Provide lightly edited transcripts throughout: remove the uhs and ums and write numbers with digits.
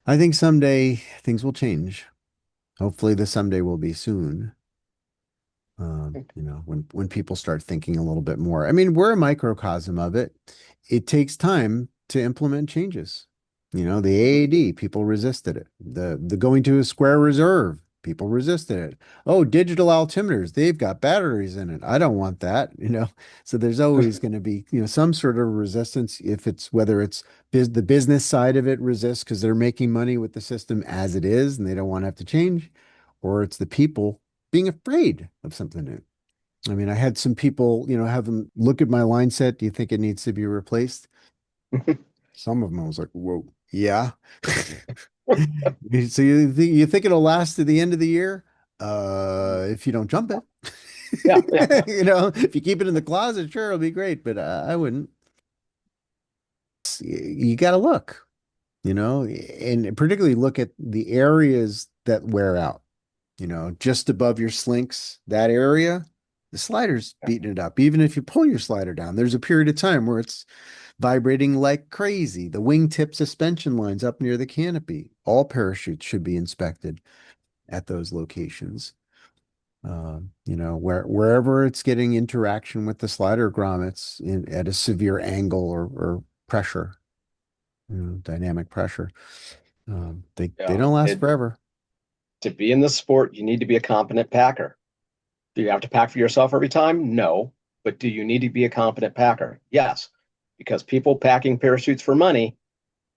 I think someday things will change. Hopefully the someday will be soon. When people start thinking a little bit more. I mean, we're a microcosm of it. It takes time to implement changes. The AAD, people resisted it. The going to a square reserve, people resisted it. Oh, digital altimeters, they've got batteries in it. I don't want that. So there's always going to be, some sort of resistance if it's whether it's the business side of it resists because they're making money with the system as it is and they don't want to have to change, or it's the people being afraid of something new. I mean, I had some people, have them look at my line set. Do you think it needs to be replaced? Some of them I was like, whoa, yeah. So you think it'll last to the end of the year? If you don't jump it. Yeah, yeah. If you keep it in the closet, sure, it'll be great, but I wouldn't. You got to look, and particularly look at the areas that wear out. Just above your slinks, that area, the slider's beating it up. Even if you pull your slider down, there's a period of time where it's vibrating like crazy. The wingtip suspension lines up near the canopy. All parachutes should be inspected at those locations. Wherever it's getting interaction with the slider grommets at a severe angle or pressure, dynamic pressure. They Yeah. don't last forever. To be in this sport, you need to be a competent packer. Do you have to pack for yourself every time? No. But do you need to be a competent packer? Yes. Because people packing parachutes for money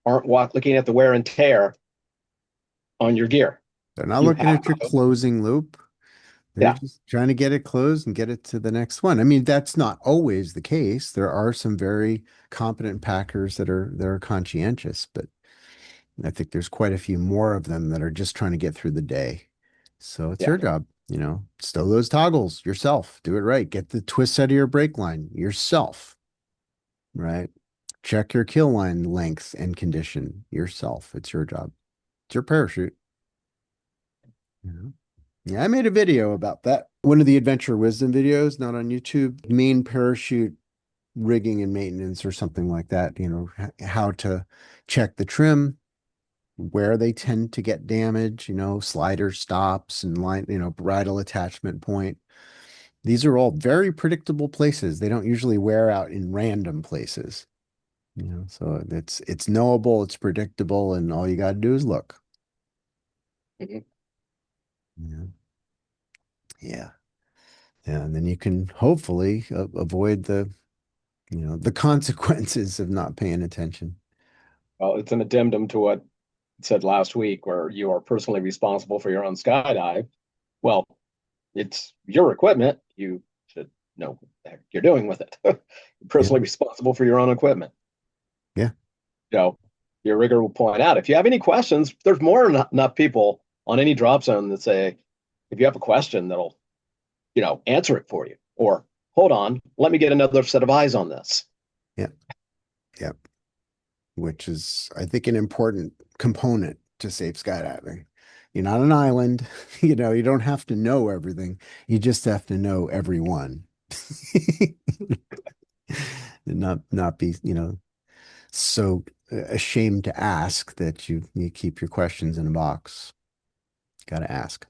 aren't looking at the wear and tear on your gear. They're not You looking have at your to. closing loop. They're Yeah. just trying to get it closed and get it to the next one. I mean, that's not always the case. There are some very competent packers that are conscientious, but I think there's quite a few more of them that are just trying to get through the day. So it's Yeah. your job, stow those toggles yourself. Do it right. Get the twists out of your brake line yourself, right? Check your kill line length and condition yourself. It's your job. It's your parachute. Mhm. Yeah, I made a video about that. One of the Adventure Wisdom videos, not on YouTube, main parachute rigging and maintenance or something like that, how to check the trim, where they tend to get damage, slider stops and bridle attachment point. These are all very predictable places. They don't usually wear out in random places, so it's knowable, it's predictable, and all you got to do is look. Mhm. Yeah. Yeah. Yeah, and then you can hopefully avoid the consequences of not paying attention. Well, it's an addendum to what it said last week, where you are personally responsible for your own skydive. Well, it's your equipment. You should know what the heck you're doing with it. You're Yeah. personally responsible for your own equipment. Yeah. So your rigger will point out if you have any questions. There's more than enough people on any drop zone that say, if you have a question, that'll answer it for you. Or hold on, let me get another set of eyes on this. Yeah. Yeah. Which is, I think, an important component to safe skydiving. You're not an island. You don't have to know everything. You just have to know everyone. And not be, so ashamed to ask that you keep your questions in a box. Got to ask.